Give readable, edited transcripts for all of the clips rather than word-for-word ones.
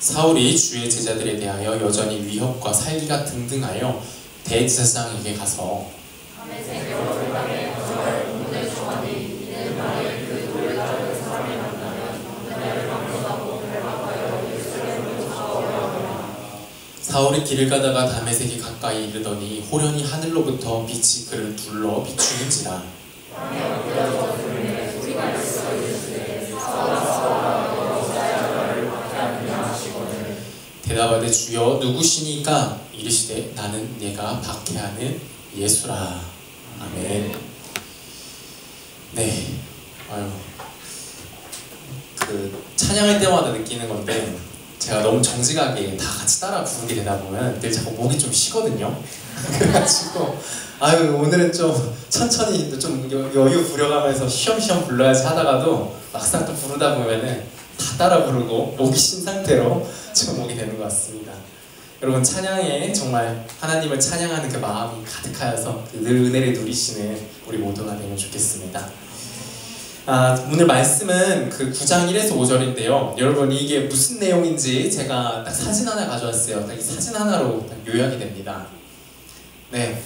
사울이 주의 제자들에 대하여 여전히 위협과 살기가 등등하여 대제사장에게 가서 사울이 길을 가다가 다메섹에 가까이 이르더니 호련히 하늘로부터 빛이 그를 둘러 비추는지라. 대답하되 주여 누구시니까? 이르시되 나는 네가 박해하는 예수라. 아멘. 네. 찬양할 때마다 느끼는 건데 제가 너무 정직하게 다 같이 따라 부르게 되다 보면 늘 자꾸 목이 좀 쉬거든요. 그래가지고 오늘은 좀 천천히 좀 여유 부려가면서 쉬엄쉬엄 불러야지 하다가도 막상 또 부르다 보면은 다 따라 부르고 목이 쉰 상태로 좀 오게 되는 것 같습니다. 여러분, 찬양에 정말 하나님을 찬양하는 그 마음이 가득하여서 늘 은혜를 누리시는 우리 모두가 되면 좋겠습니다. 오늘 말씀은 그 9장 1에서 5절인데요. 여러분, 이게 무슨 내용인지 제가 딱 사진 하나 가져왔어요. 딱 이 사진 하나로 딱 요약이 됩니다. 네.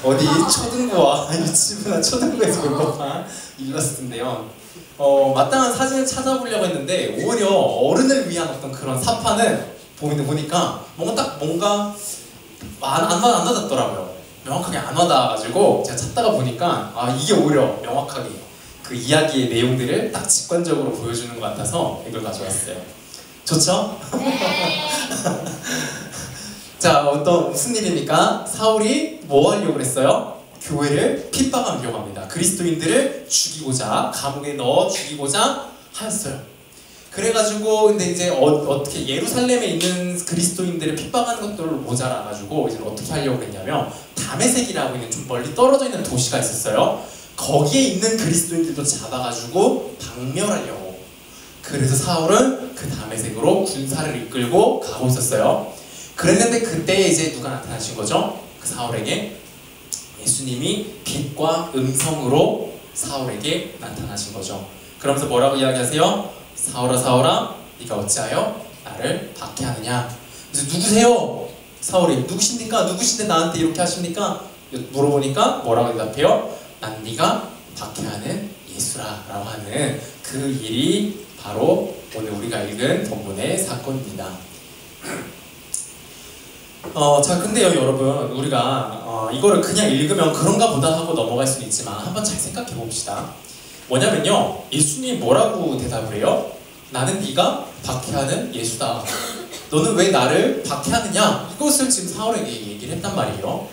어디 초등부와 유치부나 초등부에서 볼 법한 일러스트인데요. 마땅한 사진을 찾아보려고 했는데 오히려 어른을 위한 어떤 그런 사파는 보니까 뭔가 안 와닿더라고요. 명확하게 안 와닿아가지고 제가 찾다가 보니까 이게 오히려 명확하게 그 이야기의 내용들을 딱 직관적으로 보여주는 것 같아서 이걸 가져왔어요. 좋죠? 네. 자, 무슨 일입니까? 사울이 뭐 하려고 그랬어요? 교회를 핍박하려고 합니다. 그리스도인들을 죽이고자, 감옥에 넣어 죽이고자 하였어요. 그래가지고 근데 이제 어떻게 예루살렘에 있는 그리스도인들을 핍박하는 것들로 모자라가지고 이제 어떻게 하려고 했냐면 다메섹이라고 있는 좀 멀리 떨어져 있는 도시가 있었어요. 거기에 있는 그리스도인들도 잡아가지고 박멸하려고. 그래서 사울은 그 다메섹으로 군사를 이끌고 가고 있었어요. 그랬는데 그때 이제 누가 나타나신 거죠? 그 사울에게 예수님이 빛과 음성으로 사울에게 나타나신 거죠. 그러면서 뭐라고 이야기하세요? 사울아 사울아 네가 어찌하여 나를 박해하느냐. 그래서 누구세요? 사울이 누구십니까? 누구신데 나한테 이렇게 하십니까? 물어보니까 뭐라고 대답해요? 난 네가 박해하는 예수라 라고 하는 그 일이 바로 오늘 우리가 읽은 본문의 사건입니다. 자, 근데요 여러분, 우리가 이거를 그냥 읽으면 그런가 보다 하고 넘어갈 수는 있지만 한번 잘 생각해 봅시다. 뭐냐면요, 예수님이 뭐라고 대답을 해요? 나는 네가 박해하는 예수다. 너는 왜 나를 박해하느냐? 이것을 지금 사울에게 얘기를 했단 말이에요.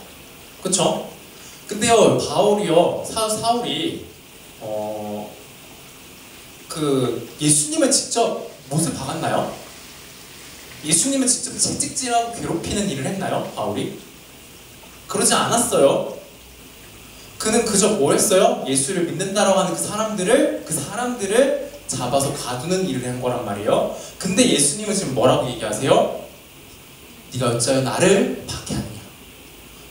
그쵸? 근데요 사울이 예수님을 직접 못을 박았나요? 예수님을 직접 채찍질하고 괴롭히는 일을 했나요? 바울이? 그러지 않았어요. 그는 그저 뭐 했어요? 예수를 믿는다라고 하는 그 사람들을 잡아서 가두는 일을 한 거란 말이에요. 근데 예수님은 지금 뭐라고 얘기하세요? 네가 어찌하여 나를 박해하느냐?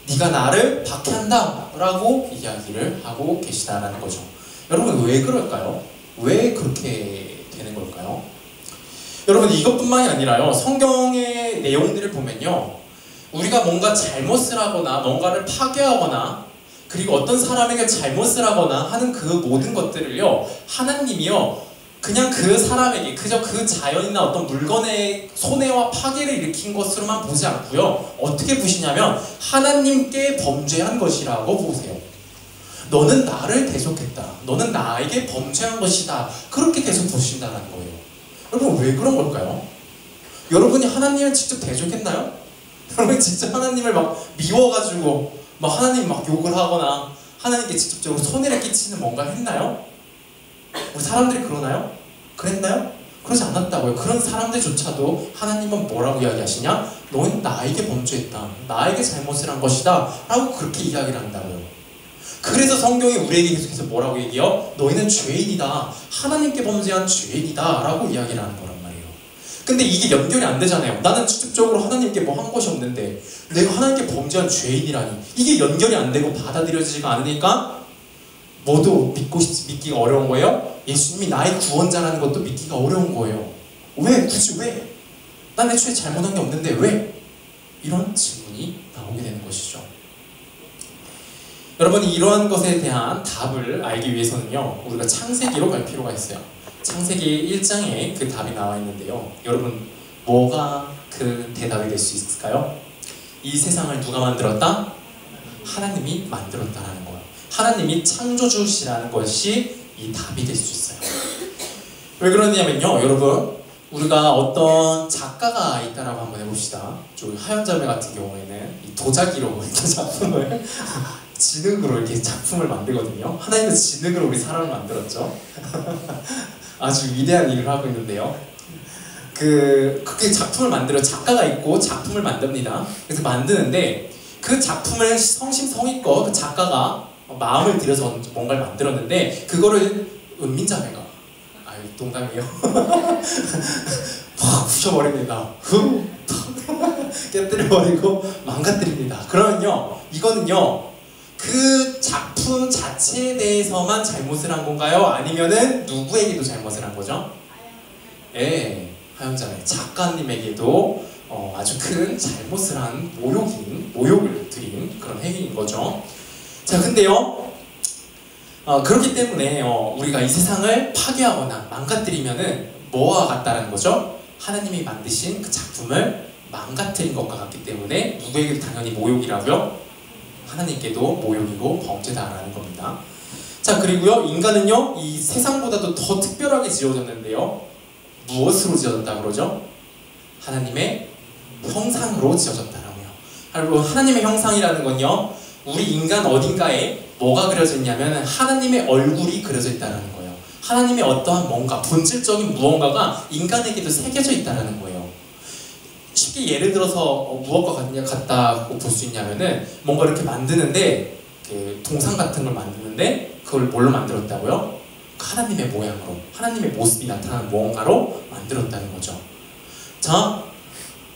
네가 나를 박해한다 라고 이야기를 하고 계시다라는 거죠. 여러분, 왜 그럴까요? 왜 그렇게 되는 걸까요? 여러분, 이것뿐만이 아니라요, 성경의 내용들을 보면요, 우리가 뭔가 잘못을 하거나 뭔가를 파괴하거나 그리고 어떤 사람에게 잘못을 하거나 하는 그 모든 것들을요, 하나님이요 그냥 그 사람에게 그저 그 자연이나 어떤 물건의 손해와 파괴를 일으킨 것으로만 보지 않고요, 어떻게 보시냐면 하나님께 범죄한 것이라고 보세요. 너는 나를 대적했다, 너는 나에게 범죄한 것이다, 그렇게 계속 보신다는 거예요. 여러분, 왜 그런 걸까요? 여러분이 하나님을 직접 대적했나요? 여러분이 진짜 하나님을 막 미워가지고 막 하나님 막 욕을 하거나 하나님께 직접적으로 손해를 끼치는 뭔가를 했나요? 우리 사람들이 그러나요? 그랬나요? 그러지 않았다고요. 그런 사람들조차도 하나님은 뭐라고 이야기하시냐? 너는 나에게 범죄했다, 나에게 잘못을 한 것이다 라고 그렇게 이야기를 한다고요. 그래서 성경이 우리에게 계속해서 뭐라고 얘기해요? 너희는 죄인이다, 하나님께 범죄한 죄인이다 라고 이야기를 하는 거란 말이에요. 근데 이게 연결이 안 되잖아요. 나는 직접적으로 하나님께 뭐 한 것이 없는데 내가 하나님께 범죄한 죄인이라니, 이게 연결이 안 되고 받아들여지지가 않으니까 모두 믿기가 어려운 거예요. 예수님이 나의 구원자라는 것도 믿기가 어려운 거예요. 왜? 굳이 왜? 난 애초에 잘못한 게 없는데 왜? 이런 질문이 나오게 되는 것이죠. 여러분이 이러한 것에 대한 답을 알기 위해서는요, 우리가 창세기로 갈 필요가 있어요. 창세기 1장에 그 답이 나와 있는데요. 여러분, 뭐가 그 대답이 될 수 있을까요? 이 세상을 누가 만들었다? 하나님이 만들었다라는 거예요. 하나님이 창조주시라는 것이 이 답이 될 수 있어요. 왜 그러냐면요, 여러분, 우리가 어떤 작가가 있다라고 한번 해봅시다. 저 하연자매 같은 경우에는 이 도자기로 이렇게 작품을 진흙으로 이렇게 작품을 만들거든요. 하나님은 진흙으로 우리 사람을 만들었죠. 아주 위대한 일을 하고 있는데요. 그렇게 작품을 만들어 작가가 있고 작품을 만듭니다. 그래서 만드는데 그 작품을 성심성의껏 그 작가가 마음을 들여서 뭔가를 만들었는데 그거를 은민자매가 농담이에요. 팍 부셔버립니다. 깨뜨려버리고 망가뜨립니다. 그러면요, 이거는요, 그 작품 자체에 대해서만 잘못을 한 건가요? 아니면은 누구에게도 잘못을 한 거죠? 예, 하영자매 작가님에게도 아주 큰 잘못을 한 모욕을 드린 그런 행위인 거죠. 자, 근데요, 그렇기 때문에 우리가 이 세상을 파괴하거나 망가뜨리면은 뭐와 같다라는 거죠? 하나님이 만드신 그 작품을 망가뜨린 것과 같기 때문에 누구에게도 당연히 모욕이라고요? 하나님께도 모욕이고 범죄다라는 겁니다. 자, 그리고요, 인간은요, 이 세상보다도 더 특별하게 지어졌는데요, 무엇으로 지어졌다 그러죠? 하나님의 형상으로 지어졌다라고요. 그리고 하나님의 형상이라는 건요, 우리 인간 어딘가에 뭐가 그려져 있냐면 하나님의 얼굴이 그려져 있다는 거예요. 하나님의 어떠한 뭔가 본질적인 무언가가 인간에게도 새겨져 있다는 거예요. 쉽게 예를 들어서 무엇과 같다고 볼 수 있냐면은 뭔가 이렇게 만드는데 동상 같은 걸 만드는데 그걸 뭘로 만들었다고요? 하나님의 모양으로, 하나님의 모습이 나타나는 무언가로 만들었다는 거죠. 자,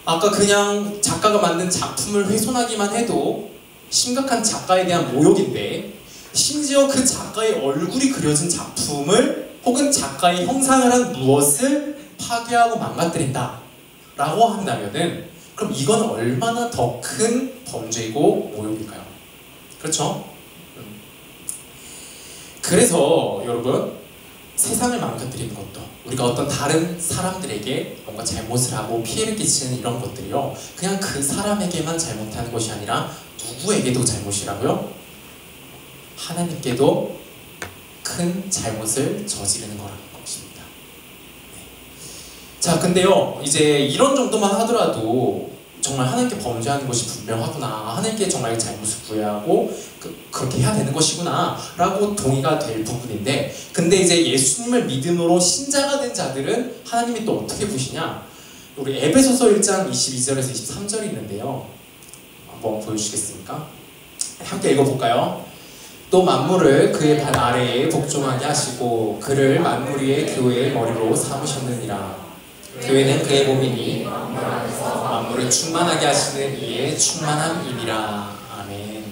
아까 그냥 작가가 만든 작품을 훼손하기만 해도 심각한 작가에 대한 모욕인데, 심지어 그 작가의 얼굴이 그려진 작품을 혹은 작가의 형상을 한 무엇을 파괴하고 망가뜨린다 라고 한다면은, 그럼 이건 얼마나 더 큰 범죄이고 모욕일까요? 그렇죠? 그래서 여러분, 세상을 망가뜨리는 것도, 우리가 어떤 다른 사람들에게 뭔가 잘못을 하고 피해를 끼치는 이런 것들이요, 그냥 그 사람에게만 잘못하는 것이 아니라 누구에게도 잘못이라고요? 하나님께도 큰 잘못을 저지르는 거라는 것입니다. 자, 근데요, 이제 이런 정도만 하더라도 정말 하나님께 범죄하는 것이 분명하구나, 하나님께 정말 잘못을 구해하고 그렇게 해야 되는 것이구나 라고 동의가 될 부분인데, 근데 이제 예수님을 믿음으로 신자가 된 자들은 하나님이 또 어떻게 보시냐, 우리 에베소서 1장 22절에서 23절이 있는데요, 한번 보여주시겠습니까? 함께 읽어볼까요? 또 만물을 그의 발 아래에 복종하게 하시고 그를 만물 위의 교회의 머리로 삼으셨느니라. 교회는 그의 몸이니 만물을 충만하게 하시는 이의 충만함이니라. 아멘.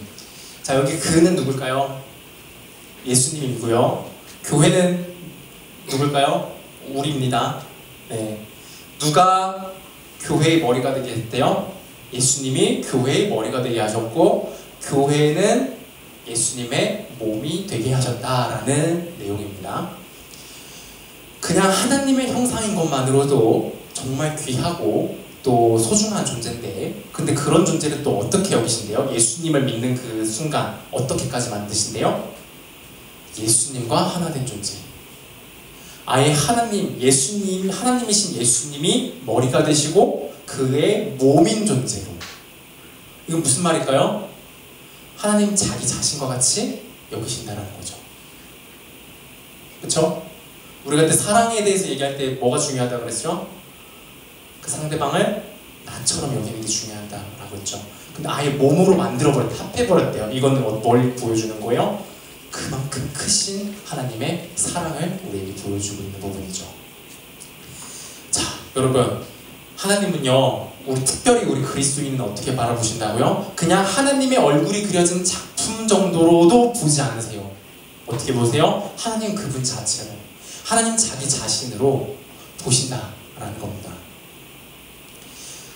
자, 여기 그는 누굴까요? 예수님이고요. 교회는 누굴까요? 우리입니다. 네. 누가 교회의 머리가 되게 했대요? 예수님이 교회의 머리가 되게 하셨고, 교회는 예수님의 몸이 되게 하셨다라는 내용입니다. 그냥 하나님의 형상인 것만으로도 정말 귀하고 또 소중한 존재인데, 근데 그런 존재를 또 어떻게 여기신대요? 예수님을 믿는 그 순간 어떻게까지 만드신대요? 예수님과 하나 된 존재. 아예 하나님, 예수님, 하나님이신 예수님이 머리가 되시고 그의 몸인 존재로. 이건 무슨 말일까요? 하나님 자기 자신과 같이 여기신다는 거죠. 그렇죠? 우리가 그때 사랑에 대해서 얘기할 때 뭐가 중요하다고 그랬죠? 그 상대방을 나처럼 여기는 게 중요하다라고 했죠. 근데 아예 몸으로 만들어버렸대, 합해버렸대요. 이거는 뭘 보여주는 거예요? 그만큼 크신 하나님의 사랑을 우리에게 보여주고 있는 부분이죠. 자, 여러분, 하나님은요, 특별히 우리 그리스도인은 어떻게 바라보신다고요? 그냥 하나님의 얼굴이 그려진 작품 정도로도 보지 않으세요. 어떻게 보세요? 하나님 그분 자체로, 하나님 자기 자신으로 보신다라는 라는 겁니다.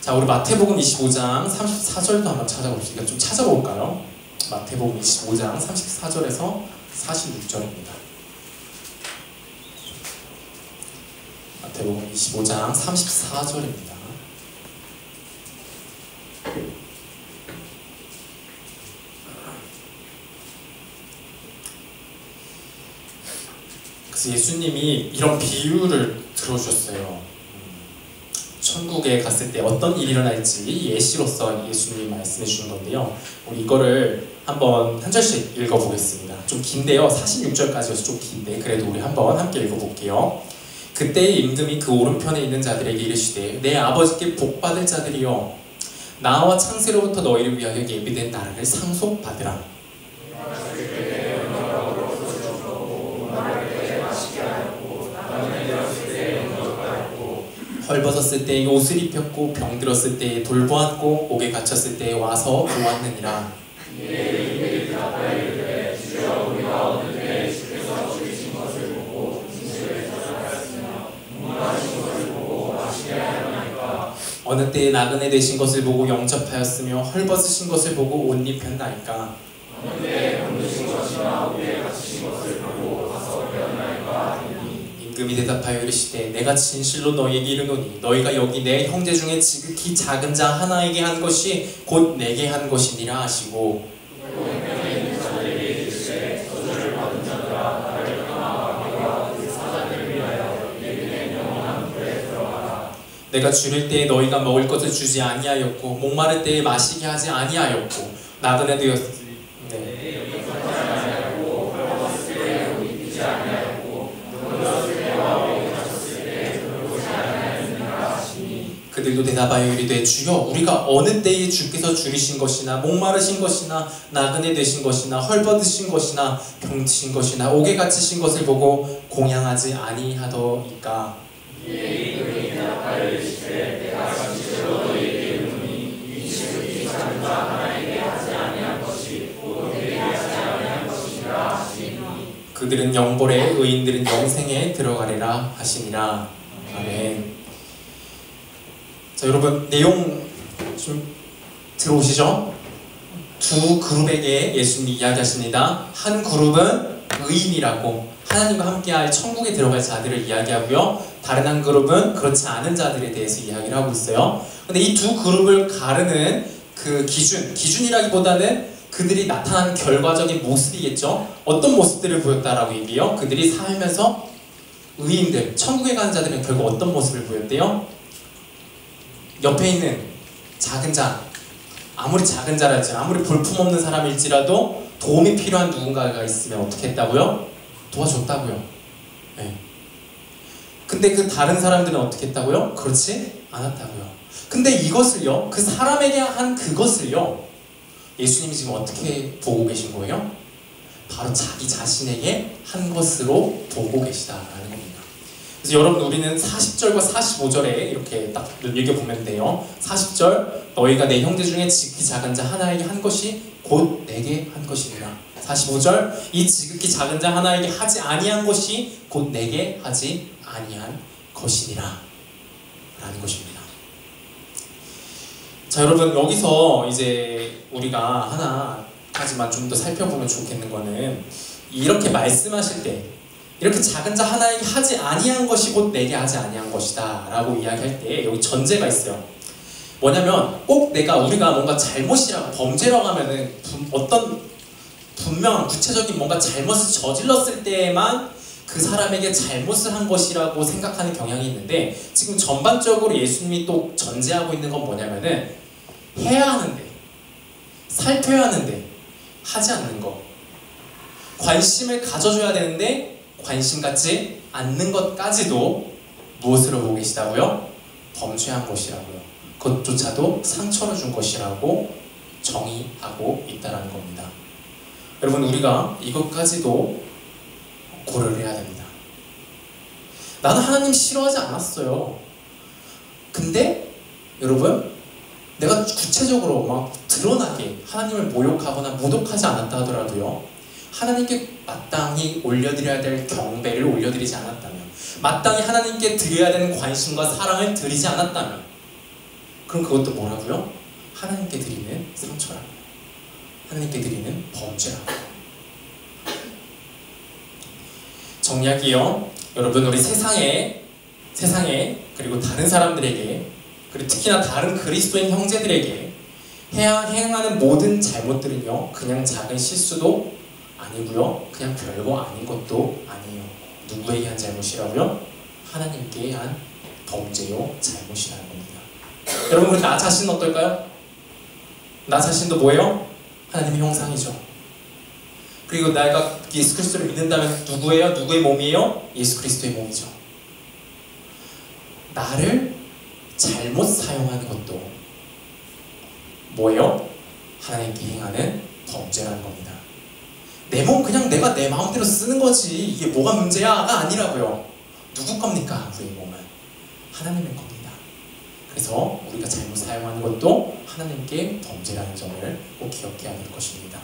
자, 우리 마태복음 25장 34절도 한번 찾아봅시다. 좀 찾아볼까요? 마태복음 25장 34절에서 46절입니다. 마태복음 25장 34절입니다. 그래서 예수님이 이런 비유를 들어주셨어요. 천국에 갔을 때 어떤 일이 일어날지 예시로서 예수님이 말씀해 주신 건데요. 우리 이거를 한번 한 절씩 읽어보겠습니다. 좀 긴데요. 46절까지여서 좀 긴데 그래도 우리 한번 함께 읽어볼게요. 그때의 임금이 그 오른편에 있는 자들에게 이르시되 내 아버지께 복받을 자들이여 나와 창세로부터 너희를 위하여 예비된 나라를 상속받으라. 헐벗었을 때에 옷을 입혔고 병들었을 때에 돌보았고 옥에 갇혔을 때에 와서 보았느니라. 어느 때에 나그네 되신 것을 보고 영접하였으며 헐벗으신 것을 보고 옷 입혔나이까. 어느 때에 병드신 것이나 옥에 갇히신 것을 보고 가서 배웠나이까. 임금이 대답하여 이르시되 내가 진실로 너희에게 이르노니 너희가 여기 내 형제 중에 지극히 작은 자 하나에게 한 것이 곧 내게 한 것이니라 하시고 내가 줄일 때에 너희가 먹을 것을 주지 아니하였고 목마를 때에 마시게 하지 아니하였고 나그네 되었으니 그들도 대답하여 이르되 주여 우리가 어느 때에 주께서 줄이신 것이나 목마르신 것이나 나그네 되신 것이나 헐벗으신 것이나 병드신 것이나 옥에 갇히신 것을 보고 공양하지 아니하더이까. 그들은 영벌에 의인들은 영생에 들어가리라 하시니라. 아멘. 자, 여러분 내용 좀 들어오시죠? 두 그룹에게 예수님이 이야기하십니다. 한 그룹은 의인이라고 하나님과 함께할 천국에 들어갈 자들을 이야기하고요. 다른 한 그룹은 그렇지 않은 자들에 대해서 이야기를 하고 있어요. 근데 이 두 그룹을 가르는 그 기준이라기보다는 그들이 나타난 결과적인 모습이겠죠. 어떤 모습들을 보였다라고 얘기해요? 그들이 살면서 의인들, 천국에 가는 자들은 결국 어떤 모습을 보였대요? 옆에 있는 작은 자, 아무리 작은 자랄지 아무리 볼품없는 사람일지라도 도움이 필요한 누군가가 있으면 어떻게 했다고요? 도와줬다고요. 네. 근데 그 다른 사람들은 어떻게 했다고요? 그렇지 않았다고요. 근데 이것을요, 그 사람에게 한 그것을요, 예수님이 지금 어떻게 보고 계신 거예요? 바로 자기 자신에게 한 것으로 보고 계시다라는 겁니다. 그래서 여러분 우리는 40절과 45절에 이렇게 딱 읽어보면 돼요. 40절 너희가 내 형제 중에 지극히 작은 자 하나에게 한 것이 곧 내게 한 것이니라. 45절 이 지극히 작은 자 하나에게 하지 아니한 것이 곧 내게 하지 아니한 것이니라 라는 것입니다. 자, 여러분 여기서 이제 우리가 하나까지만 좀 더 살펴보면 좋겠는 거는 이렇게 말씀하실 때 이렇게 작은 자 하나에게 하지 아니한 것이 곧 내게 하지 아니한 것이다 라고 이야기할 때 여기 전제가 있어요. 뭐냐면 꼭 우리가 뭔가 잘못이라고 범죄라고 하면은 어떤 분명한 구체적인 뭔가 잘못을 저질렀을 때에만 그 사람에게 잘못을 한 것이라고 생각하는 경향이 있는데 지금 전반적으로 예수님이 또 전제하고 있는 건 뭐냐면은 해야 하는데 살펴야 하는데 하지 않는 것, 관심을 가져줘야 되는데 관심 갖지 않는 것까지도 무엇으로 보고 계시다고요? 범죄한 것이라고요. 그것조차도 상처를 준 것이라고 정의하고 있다는 겁니다. 여러분 우리가 이것까지도 고려를 해야 됩니다. 나는 하나님 싫어하지 않았어요. 근데 여러분 내가 구체적으로 막 드러나게 하나님을 모욕하거나 모독하지 않았다 하더라도요, 하나님께 마땅히 올려드려야 될 경배를 올려드리지 않았다면, 마땅히 하나님께 드려야 되는 관심과 사랑을 드리지 않았다면, 그럼 그것도 뭐라고요? 하나님께 드리는 상처라고요. 하나님께 드리는 범죄라고요. 정리할게요. 여러분, 우리 세상에 그리고 다른 사람들에게, 그리고 특히나 다른 그리스도인 형제들에게 행하는 모든 잘못들은요, 그냥 작은 실수도 아니고요, 그냥 별거 아닌 것도 아니에요. 누구에게 한 잘못이라고요? 하나님께 한 범죄요, 잘못이라는 겁니다. 여러분, 우리 나 자신은 어떨까요? 나 자신도 뭐예요? 하나님의 형상이죠. 그리고 내가 예수 그리스도를 믿는다면 누구예요? 누구의 몸이에요? 예수 그리스도의 몸이죠. 나를 잘못 사용하는 것도 뭐예요? 하나님께 행하는 범죄라는 겁니다. 내 몸 그냥 내가 내 마음대로 쓰는 거지, 이게 뭐가 문제야가 아니라고요. 누구 겁니까? 우리 몸은 하나님의 겁니다. 그래서 우리가 잘못 사용하는 것도 하나님께 범죄라는 점을 꼭 기억해야 될 것입니다.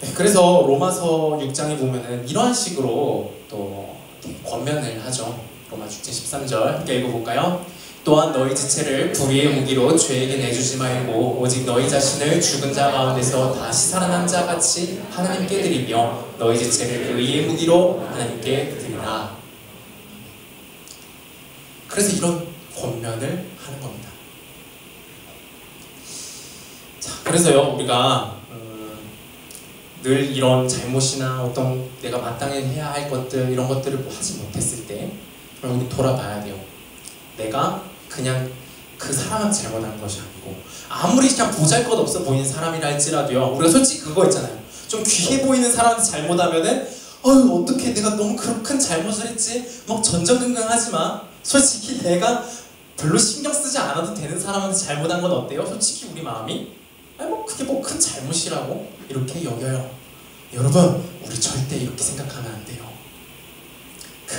네, 그래서 로마서 6장에 보면은 이러한 식으로 또 권면을 하죠. 로마 6장 13절 함께 읽어볼까요? 또한 너희 지체를 불의의 무기로 죄에게 내주지 말고 오직 너희 자신을 죽은 자 가운데서 다시 살아난 자 같이 하나님께 드리며 너희 지체를 의의 무기로 하나님께 드리라. 그래서 이런 권면을 하는 겁니다. 자, 그래서요, 우리가 늘 이런 잘못이나 어떤 내가 마땅히 해야 할 것들, 이런 것들을 하지 못했을 때 우리 돌아봐야 돼요. 내가 그냥 그 사람한테 잘못한 것이 아니고, 아무리 그냥 보잘것없어 보이는 사람이라 할지라도요, 우리가 솔직히 그거 있잖아요. 좀 귀해 보이는 사람한테 잘못하면은 어떻게 내가 너무 큰 잘못을 했지? 막 전전긍긍하지만 솔직히 내가 별로 신경 쓰지 않아도 되는 사람한테 잘못한 건 어때요? 솔직히 우리 마음이 그게 뭐 큰 잘못이라고 이렇게 여겨요. 여러분, 우리 절대 이렇게 생각하면 안 돼요.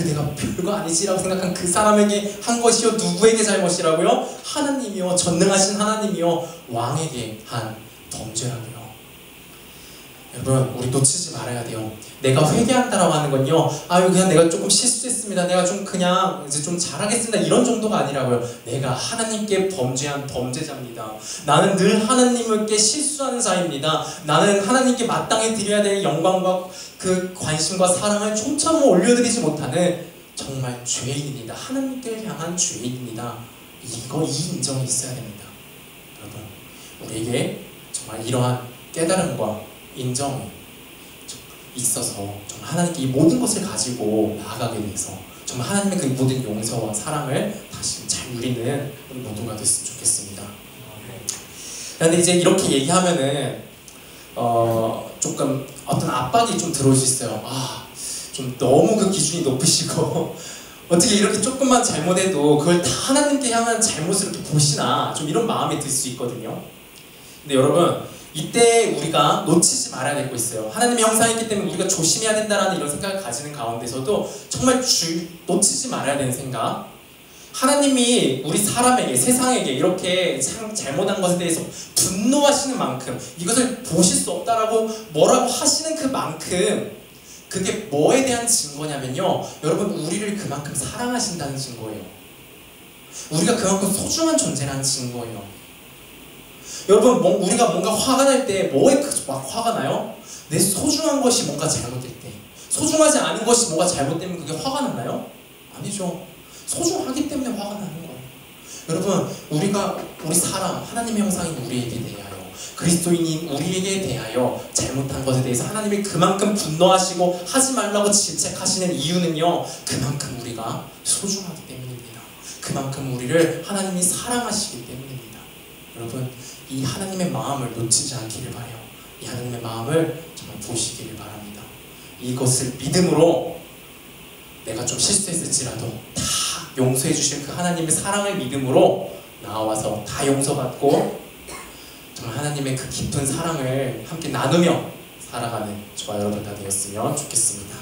내가 별거 아니지라고 생각한 그 사람에게 한 것이요, 누구에게 잘못이라고요? 하나님이요, 전능하신 하나님이요, 왕에게 한 범죄라고요. 여러분, 우리 놓치지 말아야 돼요. 내가 회개한다라고 하는 건요, 그냥 내가 조금 실수했습니다, 내가 좀 그냥 이제 좀 잘하겠습니다, 이런 정도가 아니라고요. 내가 하나님께 범죄한 범죄자입니다. 나는 늘 하나님께 실수하는 자입니다. 나는 하나님께 마땅히 드려야 될 영광과 그 관심과 사랑을 좀처럼 올려드리지 못하는 정말 죄인입니다. 하나님께 향한 죄인입니다. 이 인정이 있어야 됩니다. 여러분, 우리에게 정말 이러한 깨달음과 인정이 있어서 정말 하나님께 이 모든 것을 가지고 나아가게 돼서 정말 하나님의 그 모든 용서와 사랑을 다시 잘 누리는 우리 모두가 됐으면 좋겠습니다. 그런데 이제 이렇게 얘기하면은 조금 어떤 압박이 좀 들어올 수 있어요. 좀 너무 그 기준이 높으시고 어떻게 이렇게 조금만 잘못해도 그걸 다 하나님께 향한 잘못을 이렇게 보시나, 좀 이런 마음이 들 수 있거든요. 근데 여러분, 이때 우리가 놓치지 말아야 될 거 있어요. 하나님의 형상이기 때문에 우리가 조심해야 된다라는 이런 생각을 가지는 가운데서도 정말 놓치지 말아야 되는 생각, 하나님이 우리 사람에게, 세상에게 이렇게 잘못한 것에 대해서 분노하시는 만큼, 이것을 보실 수 없다라고 뭐라고 하시는 그 만큼, 그게 뭐에 대한 증거냐면요, 여러분, 우리를 그만큼 사랑하신다는 증거예요. 우리가 그만큼 소중한 존재라는 증거예요. 여러분, 우리가 뭔가 화가 날 때 뭐에 막 화가 나요? 내 소중한 것이 뭔가 잘못될 때. 소중하지 않은 것이 뭔가 잘못되면 그게 화가 나나요? 아니죠. 소중하기 때문에 화가 나는 거예요. 여러분, 우리 사람, 하나님의 형상인 우리에게 대하여, 그리스도인인 우리에게 대하여 잘못한 것에 대해서 하나님이 그만큼 분노하시고 하지 말라고 질책하시는 이유는요, 그만큼 우리가 소중하기 때문입니다. 그만큼 우리를 하나님이 사랑하시기 때문입니다. 여러분, 이 하나님의 마음을 놓치지 않기를 바라요. 이 하나님의 마음을 정말 보시기를 바랍니다. 이것을 믿음으로, 내가 좀 실수했을지라도 다 용서해 주실 그 하나님의 사랑을 믿음으로 나와서 다 용서받고 정말 하나님의 그 깊은 사랑을 함께 나누며 살아가는 저와 여러분 다 되었으면 좋겠습니다.